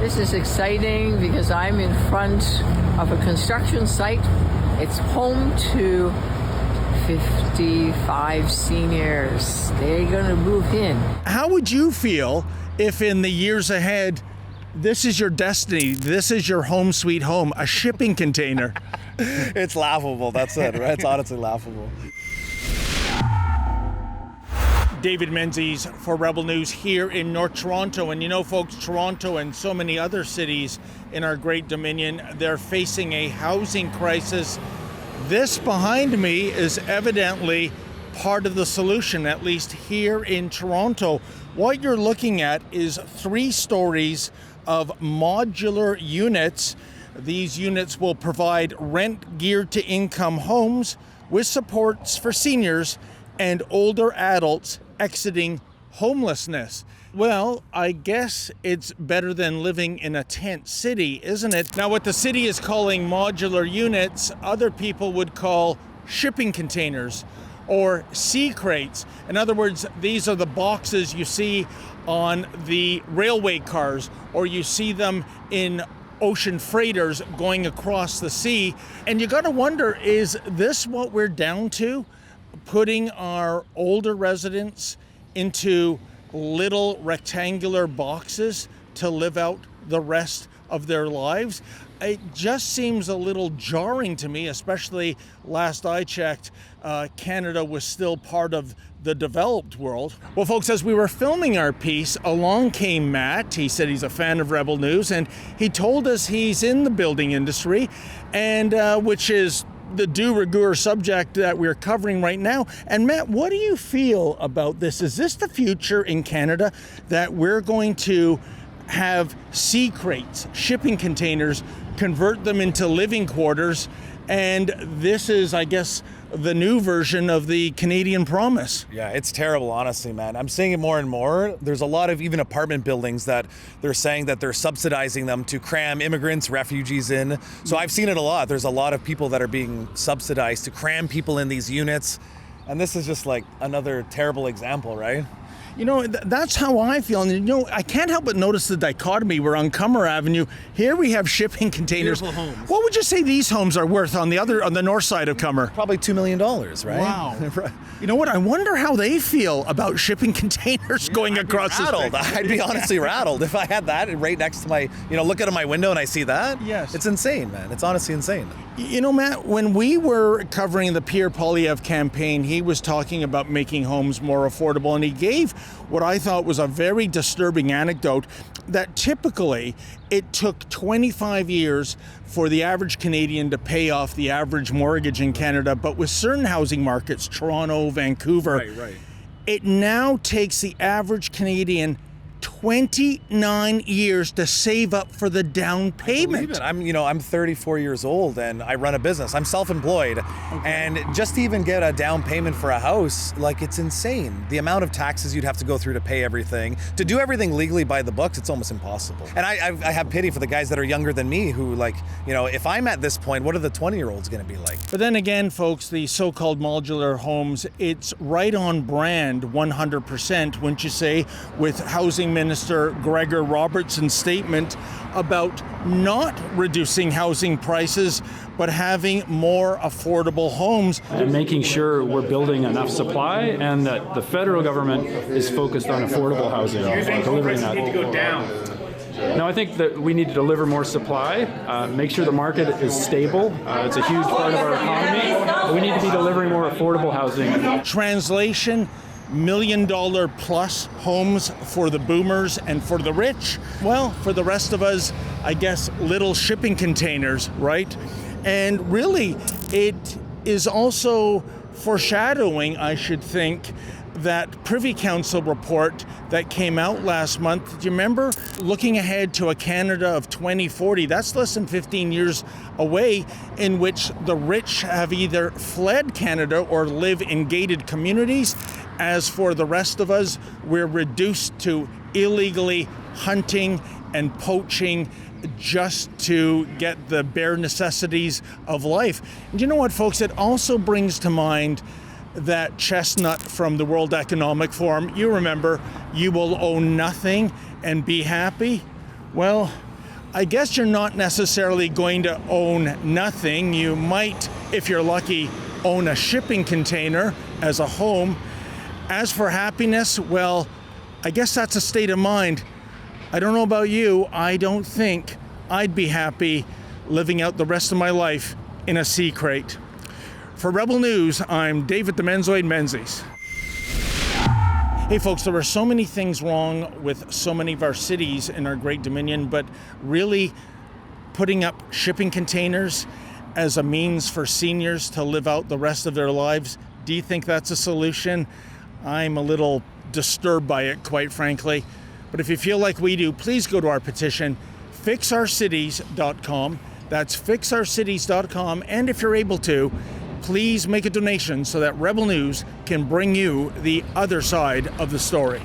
This is exciting because I'm in front of a construction site. It's home to 55 seniors. They're going to move in. How would you feel if in the years ahead, this is your destiny, this is your home sweet home, a shipping container? It's laughable, that's it, right? It's honestly laughable. David Menzies for Rebel News here in North Toronto. And you know, folks, Toronto and so many other cities in our great Dominion, they're facing a housing crisis. This behind me is evidently part of the solution, at least here in Toronto. What you're looking at is 3 stories of modular units. These units will provide rent-geared to income homes with supports for seniors and older adults exiting homelessness. Well, I guess it's better than living in a tent city, isn't it? Now, what the city is calling modular units, other people would call shipping containers or sea crates. In other words, these are the boxes you see on the railway cars, or you see them in ocean freighters going across the sea. And you gotta wonder, is this what we're down to? Putting our older residents into little rectangular boxes to live out the rest of their lives? It just seems a little jarring to me, especially last I checked, Canada was still part of the developed world. Well, folks, as we were filming our piece, along came Matt. He said he's a fan of Rebel News, and he told us he's in the building industry, and which is the de rigueur subject that we're covering right now. And Matt, what do you feel about this? Is this the future in Canada, that we're going to have sea crates, shipping containers, convert them into living quarters, and this is, I guess, the new version of the Canadian promise? Yeah, it's terrible, honestly, man. I'm seeing it more and more. There's a lot of even apartment buildings that they're saying that they're subsidizing them to cram immigrants, refugees in. So I've seen it a lot. There's a lot of people that are being subsidized to cram people in these units. And this is just like another terrible example, right? You know, that's how I feel. And, you know, I can't help but notice the dichotomy. We're on Cummer Avenue. Here we have shipping containers. Beautiful homes. What would you say these homes are worth on the north side of Cummer? Probably $2 million, right? Wow. You know what? I wonder how they feel about shipping containers going across the street. I'd be honestly rattled if I had that right next to my, look out of my window and I see that. Yes. It's insane, man. It's honestly insane. You know, Matt, when we were covering the Pierre Poilievre campaign, he was talking about making homes more affordable, and he gave what I thought was a very disturbing anecdote that typically it took 25 years for the average Canadian to pay off the average mortgage in Canada, but with certain housing markets, Toronto, Vancouver, Right. it now takes the average Canadian 29 years to save up for the down payment. I'm 34 years old and I run a business. I'm self-employed. Okay. And just to even get a down payment for a house, like, it's insane. The amount of taxes you'd have to go through to pay everything. To do everything legally by the books, it's almost impossible. And I have pity for the guys that are younger than me who, if I'm at this point, what are the 20-year-olds going to be like? But then again, folks, the so-called modular homes, it's right on brand 100%, wouldn't you say, with Housing Minister Gregor Robertson's statement about not reducing housing prices, but having more affordable homes. And making sure we're building enough supply, and that the federal government is focused on affordable housing, delivering that. Need to go down. No, I think that we need to deliver more supply, make sure the market is stable. It's a huge part of our economy. We need to be delivering more affordable housing. Translation: $1 million plus homes for the boomers and for the rich. Well, for the rest of us, I guess little shipping containers, right? And really, it is also foreshadowing, I should think, that Privy Council report that came out last month. Do you remember? Looking ahead to a Canada of 2040, that's less than 15 years away, in which the rich have either fled Canada or live in gated communities. As for the rest of us, we're reduced to illegally hunting and poaching just to get the bare necessities of life. And you know what, folks? It also brings to mind that chestnut from the World Economic Forum. You remember, you will own nothing and be happy. Well, I guess you're not necessarily going to own nothing. You might, if you're lucky, own a shipping container as a home. As for happiness, well, I guess that's a state of mind. I don't know about you, I don't think I'd be happy living out the rest of my life in a sea crate. For Rebel News, I'm David the Menzoid Menzies. Hey folks, there are so many things wrong with so many of our cities in our Great Dominion, but really putting up shipping containers as a means for seniors to live out the rest of their lives, do you think that's a solution? I'm a little disturbed by it, quite frankly. But if you feel like we do, please go to our petition, fixourcities.com. That's fixourcities.com. And if you're able to, please make a donation so that Rebel News can bring you the other side of the story.